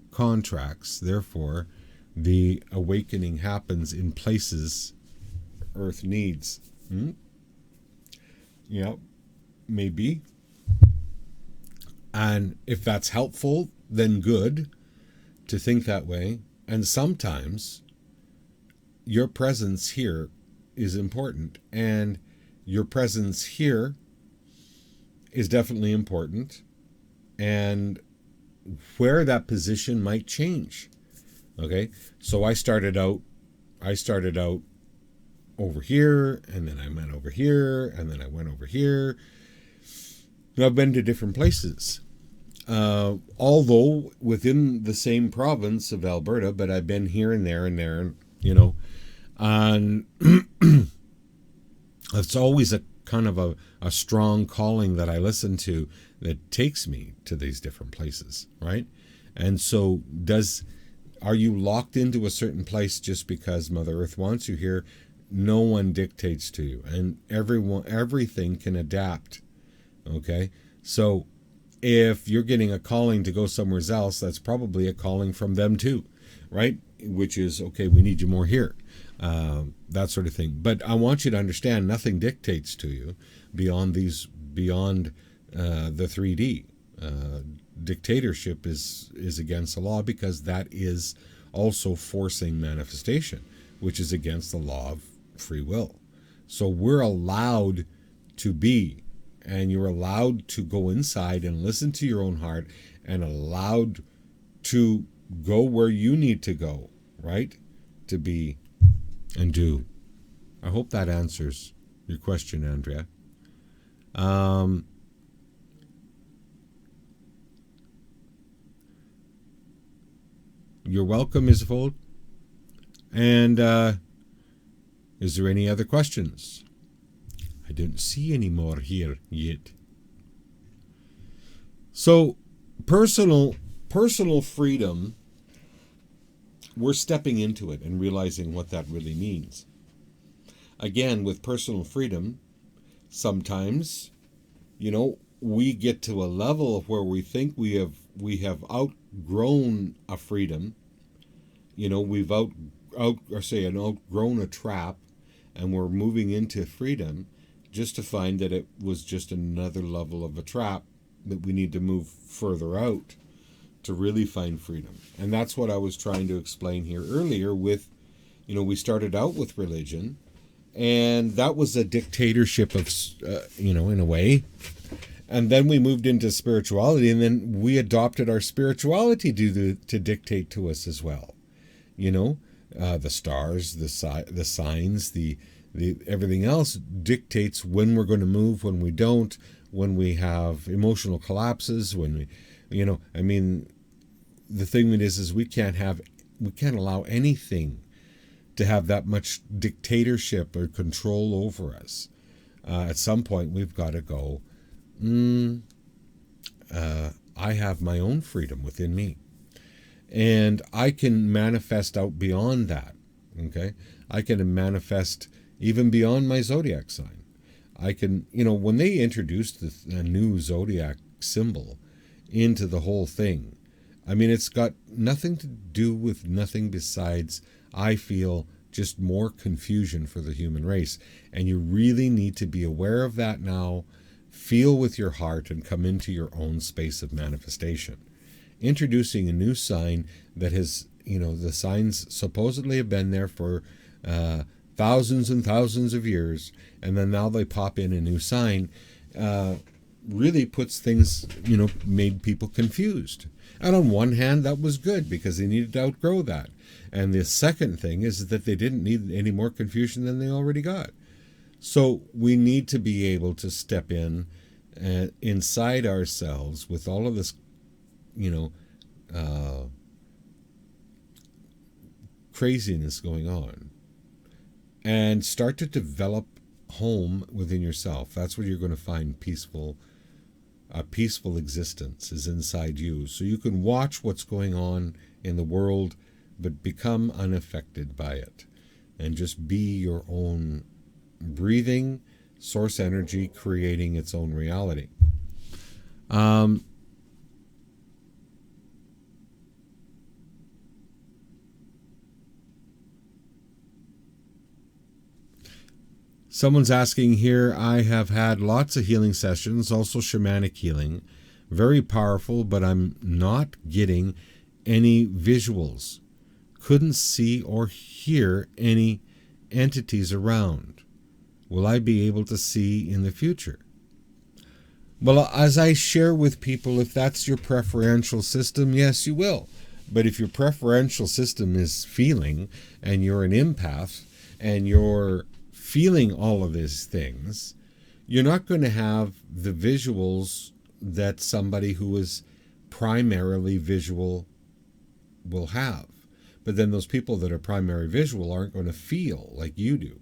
[SPEAKER 1] contracts. Therefore, the awakening happens in places Earth needs. Yeah, maybe. And if that's helpful, then good to think that way. And sometimes your presence here is important, and your presence here is definitely important, and where that position might change. Okay, so I started out over here, and then I went over here, and then I went over here. And I've been to different places. Although within the same province of Alberta, but I've been here and there, and it's always a kind of a strong calling that I listen to that takes me to these different places, right? And so are you locked into a certain place just because Mother Earth wants you here? No one dictates to you, and everything can adapt, okay? So if you're getting a calling to go somewhere else, that's probably a calling from them too, right? Which is, okay, we need you more here, that sort of thing. But I want you to understand, nothing dictates to you beyond the 3D. Dictatorship is against the law, because that is also forcing manifestation, which is against the law of free will. So we're allowed to be, and you're allowed to go inside and listen to your own heart, and allowed to go where you need to go, right? To be and do. I hope that answers your question, Andrea. You're welcome, Isfold. And is there any other questions? I don't see any more here yet. So, personal freedom, we're stepping into it and realizing what that really means. Again, with personal freedom, sometimes, we get to a level of where we think we have outgrown a freedom. We've outgrown a trap, and we're moving into freedom, just to find that it was just another level of a trap that we need to move further out to really find freedom. And that's what I was trying to explain here earlier with, we started out with religion, and that was a dictatorship of, in a way. And then we moved into spirituality, and then we adopted our spirituality to dictate to us as well. The stars, the signs, the everything else dictates when we're going to move, when we don't, when we have emotional collapses, when we, the thing is we can't allow anything to have that much dictatorship or control over us. At some point, we've got to go, I have my own freedom within me. And I can manifest out beyond that, okay? I can manifest even beyond my zodiac sign. I can, when they introduced the new zodiac symbol into the whole thing, it's got nothing to do with nothing besides, I feel, just more confusion for the human race. And you really need to be aware of that now, feel with your heart, and come into your own space of manifestation. Introducing a new sign that has, the signs supposedly have been there for thousands and thousands of years, and then now they pop in a new sign, really puts things, made people confused. And on one hand, that was good because they needed to outgrow that. And the second thing is that they didn't need any more confusion than they already got. So we need to be able to step in inside ourselves with all of this, craziness going on, and start to develop home within yourself. That's where you're going to find a peaceful existence is inside you. So you can watch what's going on in the world, but become unaffected by it, and just be your own breathing source energy, creating its own reality. Someone's asking here, I have had lots of healing sessions, also shamanic healing, very powerful, but I'm not getting any visuals. Couldn't see or hear any entities around. Will I be able to see in the future? Well, as I share with people, if that's your preferential system, yes, you will. But if your preferential system is feeling, and you're an empath, and you're feeling all of these things, you're not going to have the visuals that somebody who is primarily visual will have. But then those people that are primary visual aren't going to feel like you do.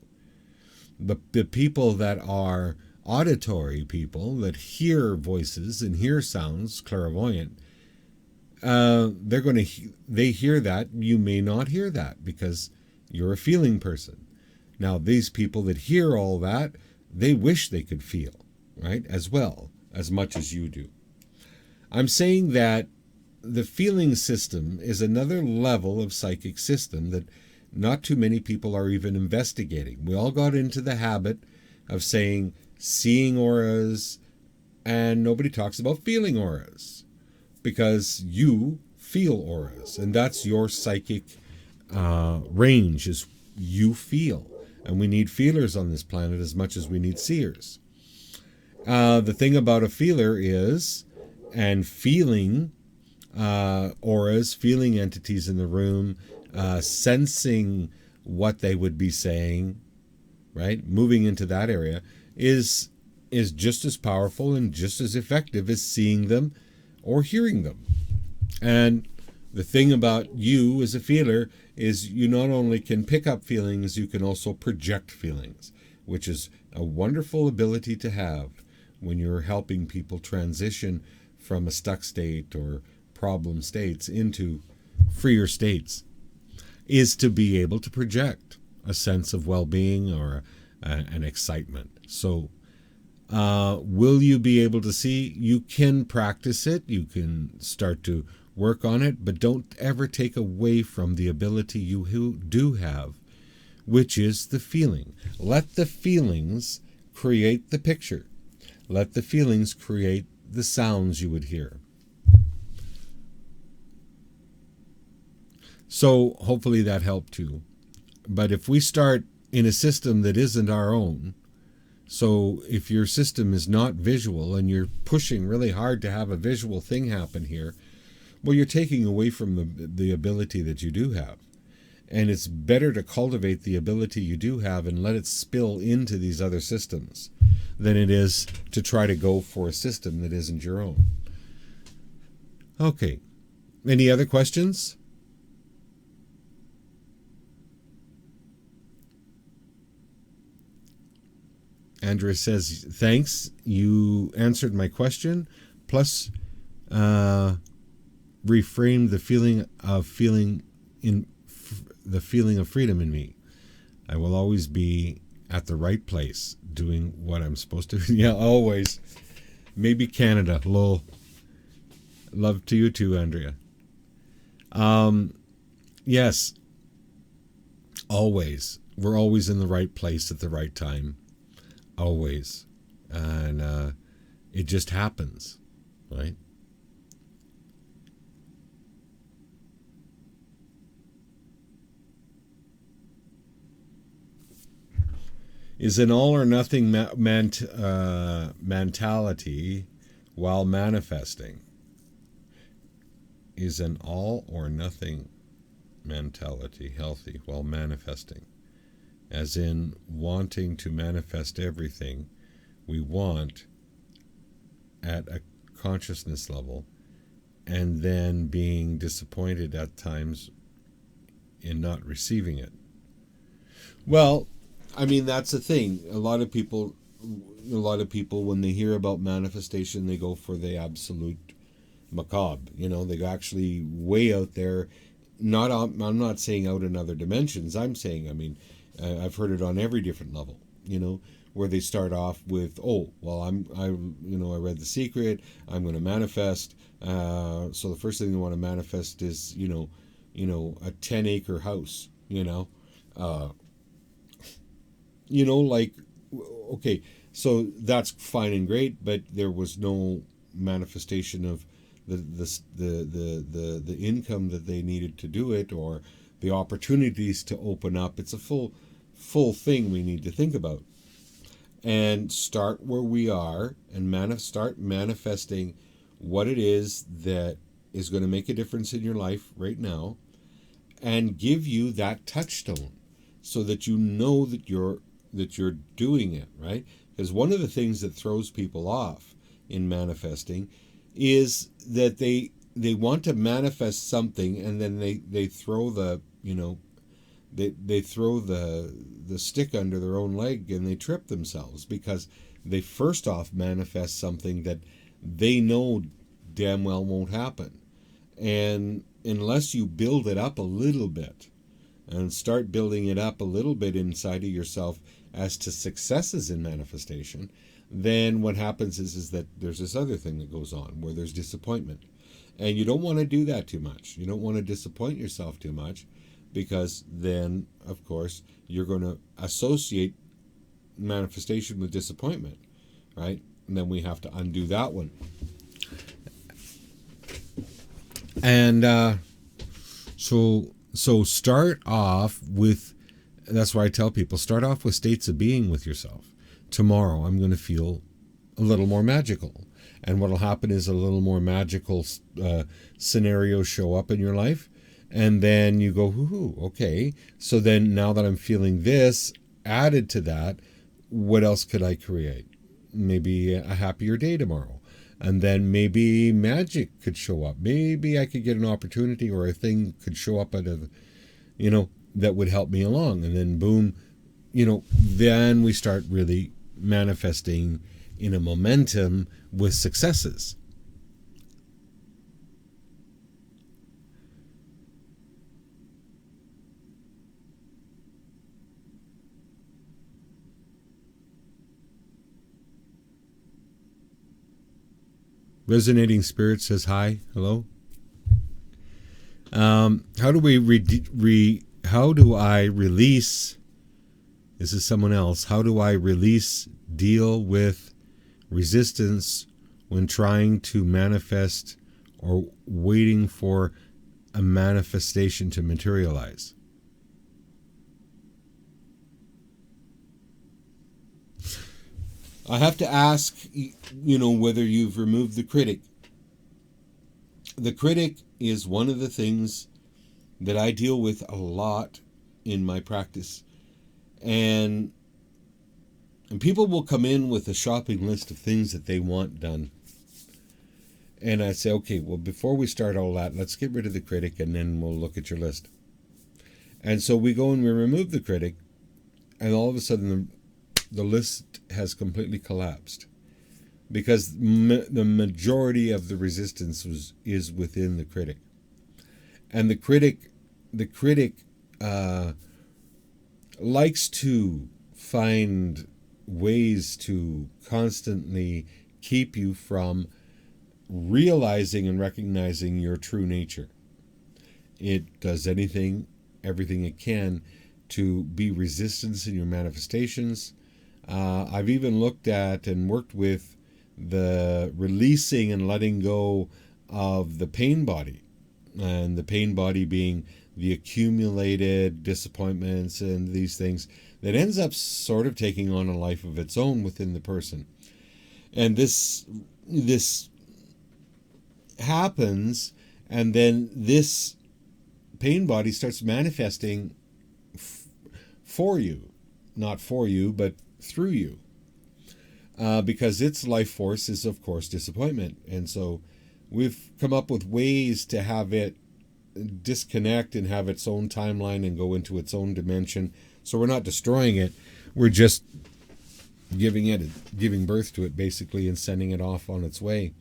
[SPEAKER 1] The people that are auditory people, that hear voices and hear sounds, clairvoyant, they hear that. You may not hear that because you're a feeling person. Now, these people that hear all that, they wish they could feel, right, as well, as much as you do. I'm saying that the feeling system is another level of psychic system that not too many people are even investigating. We all got into the habit of saying seeing auras, and nobody talks about feeling auras, because you feel auras, and that's your psychic range, is you feel. And we need feelers on this planet as much as we need seers. The thing about a feeler is, and feeling auras, feeling entities in the room, sensing what they would be saying, right? Moving into that area is just as powerful and just as effective as seeing them or hearing them. And the thing about you as a feeler is you not only can pick up feelings, you can also project feelings, which is a wonderful ability to have when you're helping people transition from a stuck state or problem states into freer states, is to be able to project a sense of well-being or an excitement. So will you be able to see? You can practice it. You can start to work on it, but don't ever take away from the ability you do have, which is the feeling. Let the feelings create the picture. Let the feelings create the sounds you would hear. So hopefully that helped too. But if we start in a system that isn't our own, so if your system is not visual and you're pushing really hard to have a visual thing happen here, well, you're taking away from the ability that you do have. And it's better to cultivate the ability you do have and let it spill into these other systems than it is to try to go for a system that isn't your own. Okay. Any other questions? Andrea says, thanks. You answered my question. Plus, reframed the feeling of freedom in me. I will always be at the right place doing what I'm supposed to. Yeah, always. Maybe Canada. Lol. Love to you too, Andrea. Yes. Always. We're always in the right place at the right time. Always. And it just happens, right? Is an all or nothing mentality while manifesting. Is an all or nothing mentality healthy while manifesting? As in wanting to manifest everything we want at a consciousness level and then being disappointed at times in not receiving it. Well, I mean, that's the thing. A lot of people, when they hear about manifestation, they go for the absolute macabre. You know, they go actually way out there. I'm not saying out in other dimensions. I'm saying, I've heard it on every different level. You know, where they start off with, I read The Secret. I'm going to manifest. So the first thing they want to manifest is, a 10-acre house. Okay, so that's fine and great, but there was no manifestation of the income that they needed to do it, or the opportunities to open up. It's a full thing we need to think about, and start where we are and start manifesting what it is that is going to make a difference in your life right now, and give you that touchstone so that you know that you're doing it, right? Because one of the things that throws people off in manifesting is that they want to manifest something, and then they throw the they throw the stick under their own leg and they trip themselves, because they first off manifest something that they know damn well won't happen. And unless you build it up a little bit and start building it up a little bit inside of yourself as to successes in manifestation, then what happens is that there's this other thing that goes on where there's disappointment. And you don't want to do that too much. You don't want to disappoint yourself too much, because then, of course, you're going to associate manifestation with disappointment, right? And then we have to undo that one. And so start off with, that's why I tell people, start off with states of being with yourself. Tomorrow I'm going to feel a little more magical. And what'll happen is a little more magical scenarios show up in your life. And then you go, hoo, okay. So then now that I'm feeling this, added to that, what else could I create? Maybe a happier day tomorrow. And then maybe magic could show up. Maybe I could get an opportunity or a thing could show up that would help me along. And then boom, then we start really manifesting in a momentum with successes. Resonating Spirit says hi. Hello. How do I release? This is someone else. How do I deal with resistance when trying to manifest or waiting for a manifestation to materialize? I have to ask, whether you've removed the critic. The critic is one of the things that I deal with a lot in my practice. And people will come in with a shopping list of things that they want done. And I say, okay, well, before we start all that, let's get rid of the critic and then we'll look at your list. And so we go and we remove the critic, and all of a sudden the list has completely collapsed, because the majority of the resistance is within the critic. And the critic likes to find ways to constantly keep you from realizing and recognizing your true nature. It does everything it can to be resistance in your manifestations. I've even looked at and worked with the releasing and letting go of the pain body, and the pain body being the accumulated disappointments and these things that ends up sort of taking on a life of its own within the person. And this happens, and then this pain body starts manifesting for you, not for you, but through you, because its life force is, of course, disappointment. And so we've come up with ways to have it disconnect and have its own timeline and go into its own dimension. So we're not destroying it, we're just giving birth to it, basically, and sending it off on its way,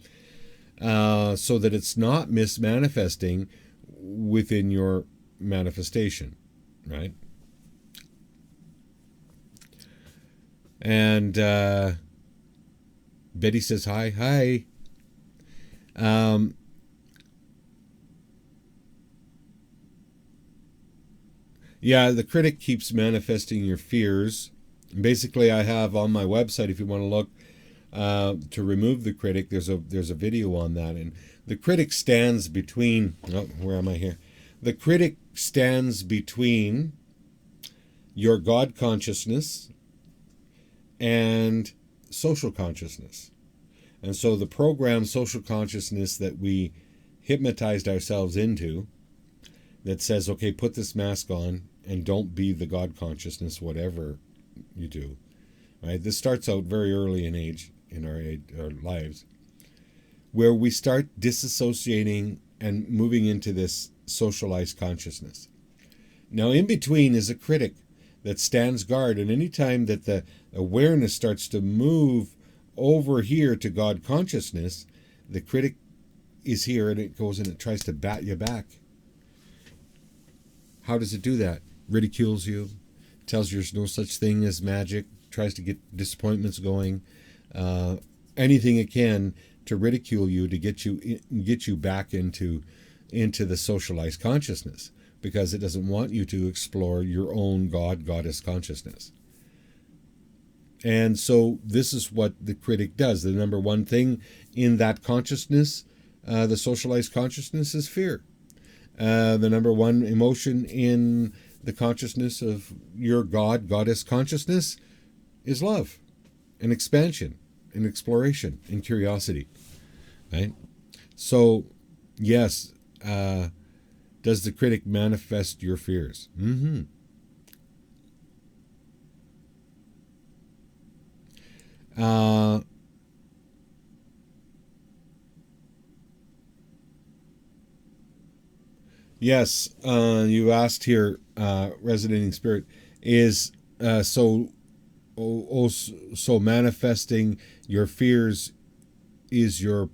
[SPEAKER 1] so that it's not mismanifesting within your manifestation, right? And Betty says hi. Yeah, the critic keeps manifesting your fears. Basically, I have on my website, if you want to look, to remove the critic, there's a video on that. And the critic stands between, where am I here? The critic stands between your God consciousness and social consciousness. And so the program social consciousness that we hypnotized ourselves into, that says, okay, put this mask on and don't be the God consciousness, whatever you do, right? This starts out very early in age, in our lives, where we start disassociating and moving into this socialized consciousness. Now, in between is a critic that stands guard, and anytime that the awareness starts to move over here to God consciousness, the critic is here, and it goes and it tries to bat you back. How does it do that? Ridicules you, tells you there's no such thing as magic, tries to get disappointments going, anything it can to ridicule you, to get you back into the socialized consciousness, because it doesn't want you to explore your own goddess consciousness. And so this is what the critic does. The number one thing in that consciousness, the socialized consciousness, is fear. The number one emotion in the consciousness of your goddess consciousness is love and expansion and exploration and curiosity. right? So, yes, uh, does the critic manifest your fears? Mm-hmm. Uh, yes, you asked here, resonating spirit is so manifesting your fears is your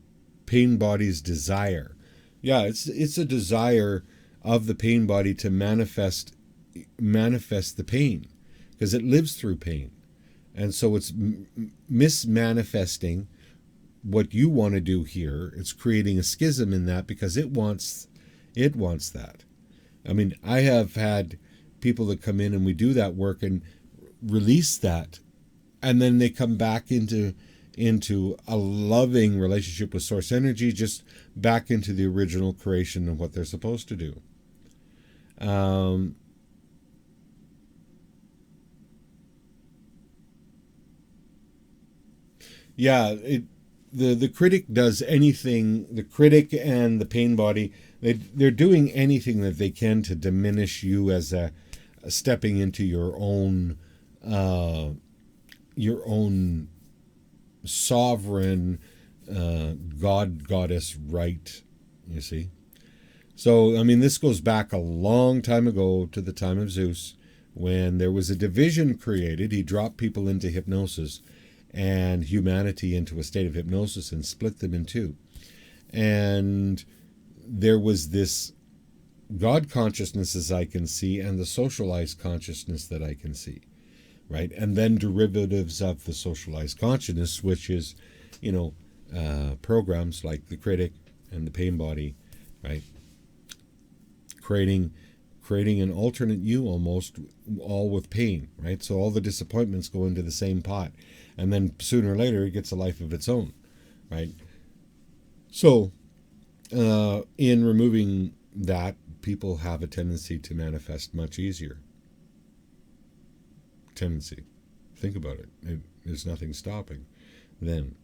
[SPEAKER 1] pain body's desire. Yeah, it's a desire of the pain body to manifest the pain because it lives through pain, and so it's mismanifesting what you want to do here. It's creating a schism in that because it wants that. I mean, I have had people that come in and we do that work and release that, and then they come back into a loving relationship with source energy, just back into the original creation of what they're supposed to do. um, yeah, the critic does anything. The critic and the pain body, they're doing anything that they can to diminish you as a stepping into uh, your own sovereign god goddess right. You see. So, I mean, this goes back a long time ago to the time of Zeus when there was a division created. He dropped people into hypnosis and humanity into a state of hypnosis and split them in two. And there was this God consciousness, as I can see, and the socialized consciousness that I can see, right? And then derivatives of the socialized consciousness, which is, you know, programs like the critic and the pain body, right? creating creating an alternate you, almost all with pain, right? So all the disappointments go into the same pot, and then sooner or later it gets a life of its own, right? So in removing that, people have a tendency to manifest much easier. Tendency. Think about it. There's nothing stopping then.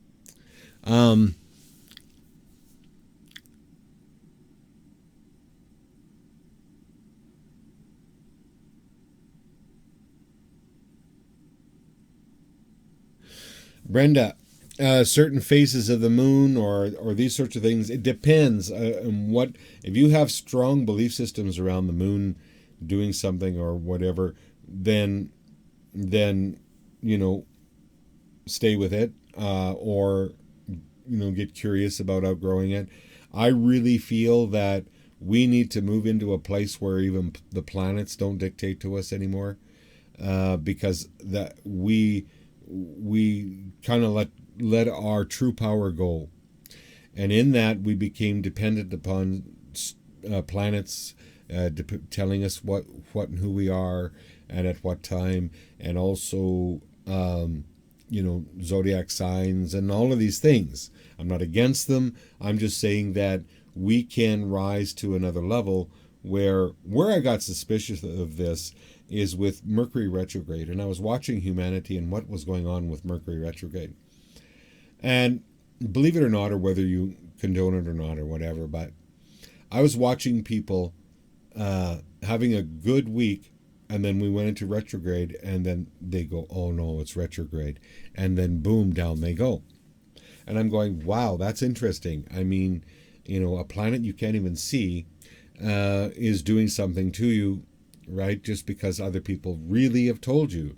[SPEAKER 1] um, Brenda, certain phases of the moon or these sorts of things. It depends on what. If you have strong belief systems around the moon doing something or whatever, then you know stay with it, or get curious about outgrowing it. I really feel that we need to move into a place where even the planets don't dictate to us anymore, because that we kind of let our true power go, and in that we became dependent upon planets telling us what and who we are and at what time, and also zodiac signs and all of these things. I'm not against them. I'm just saying that we can rise to another level where I got suspicious of this is with Mercury retrograde. And I was watching humanity and what was going on with Mercury retrograde. And believe it or not, or whether you condone it or not or whatever, but I was watching people having a good week, and then we went into retrograde, and then they go, oh no, it's retrograde. And then boom, down they go. And I'm going, wow, that's interesting. I mean, a planet you can't even see is doing something to you, right? Just because other people really have told you.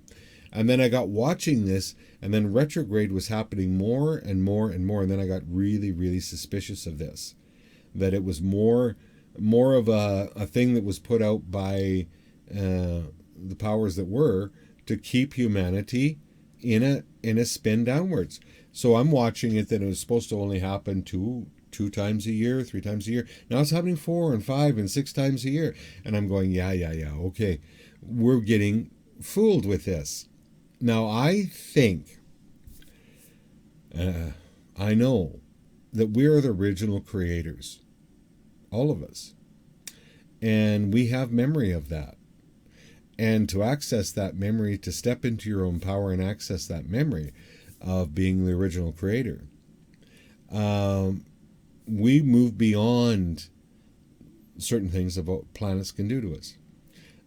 [SPEAKER 1] And then I got watching this, and then retrograde was happening more and more and more. And then I got really, really suspicious of this, that it was more of a thing that was put out by the powers that were to keep humanity in a spin downwards. So I'm watching it that it was supposed to only happen two times a year, 3 times a year. Now it's happening 4 and 5 and 6 times a year, and I'm going, yeah, okay, we're getting fooled with this. Now I think, I know that we're the original creators, all of us, and we have memory of that. And to access that memory, to step into your own power and access that memory of being the original creator, we move beyond certain things of what planets can do to us.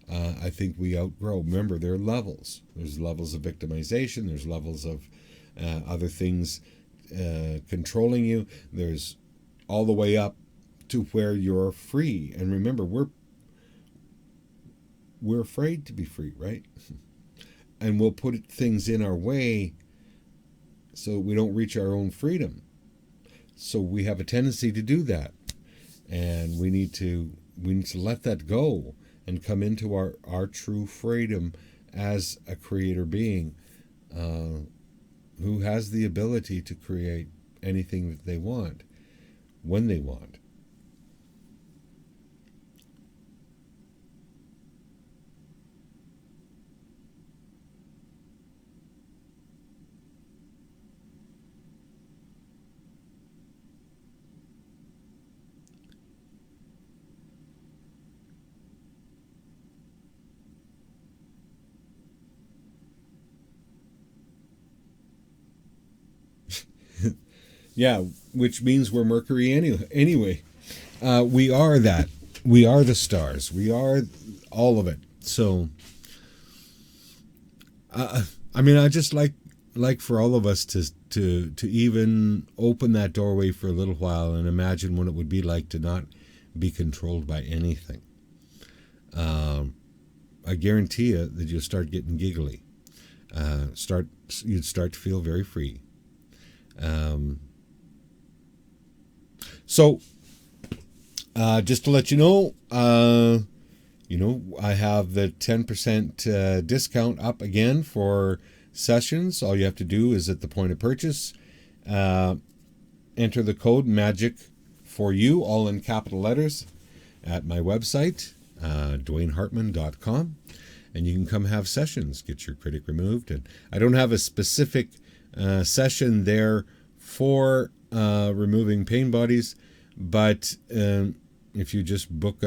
[SPEAKER 1] I think we outgrow. Remember, there are levels. There's levels of victimization. There's levels of other things controlling you. There's all the way up to where you're free. And remember, we're afraid to be free, right? And we'll put things in our way so we don't reach our own freedom. So we have a tendency to do that, and we need to let that go and come into our true freedom as a creator being who has the ability to create anything that they want when they want. Yeah, which means we're Mercury anyway. We are that. We are the stars. We are all of it. So, I mean, I just like for all of us to even open that doorway for a little while and imagine what it would be like to not be controlled by anything. I guarantee you that you'll start getting giggly. You'd start to feel very free. So, just to let you know, I have the 10% discount up again for sessions. All you have to do is at the point of purchase, enter the code MAGIC for you, all in capital letters, at my website, DwaineHartman.com, and you can come have sessions, get your critic removed. And I don't have a specific session there for removing pain bodies, but if you just book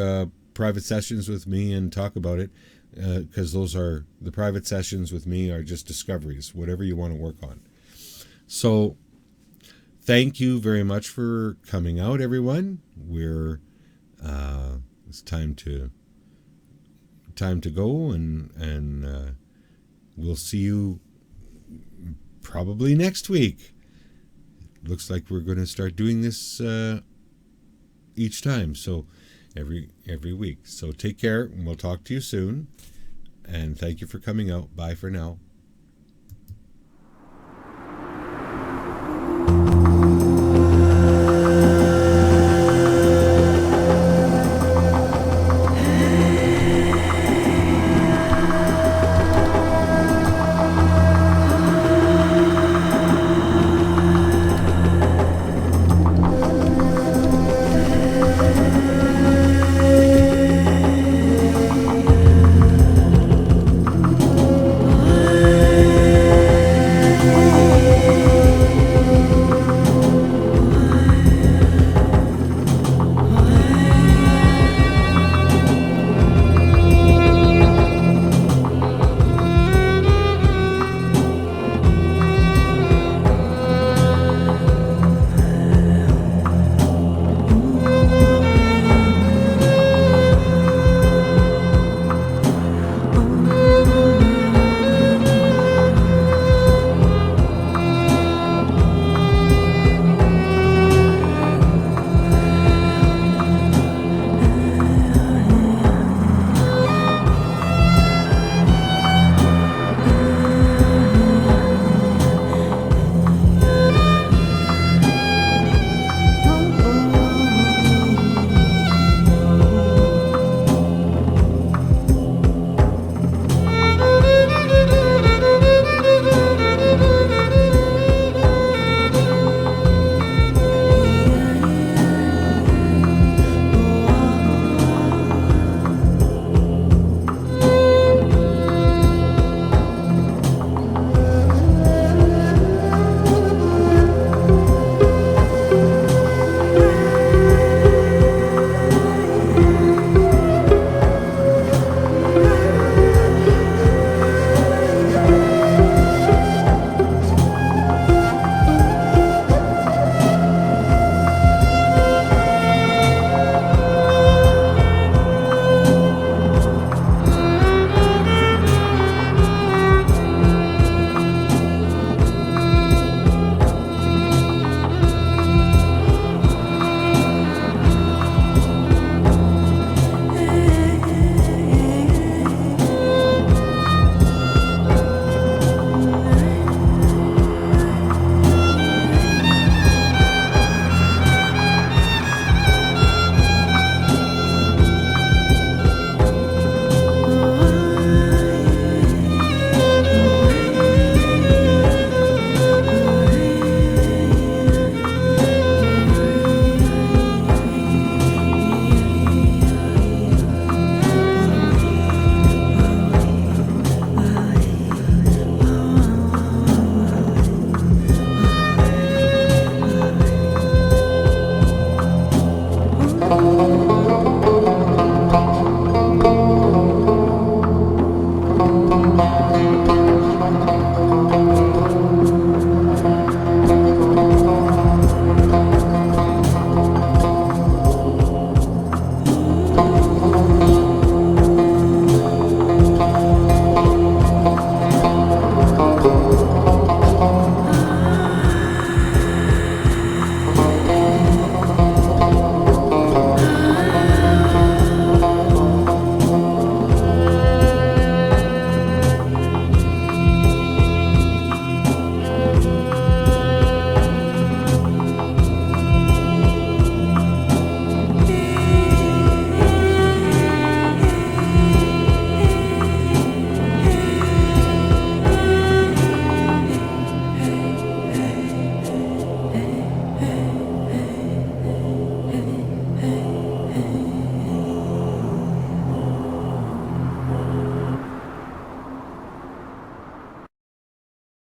[SPEAKER 1] private sessions with me and talk about it, because those are the private sessions with me are just discoveries, whatever you want to work on. So thank you very much for coming out, everyone. It's time to go, and we'll see you probably next week. Looks like we're going to start doing this each time, so every week. So take care, and we'll talk to you soon. And thank you for coming out. Bye for now.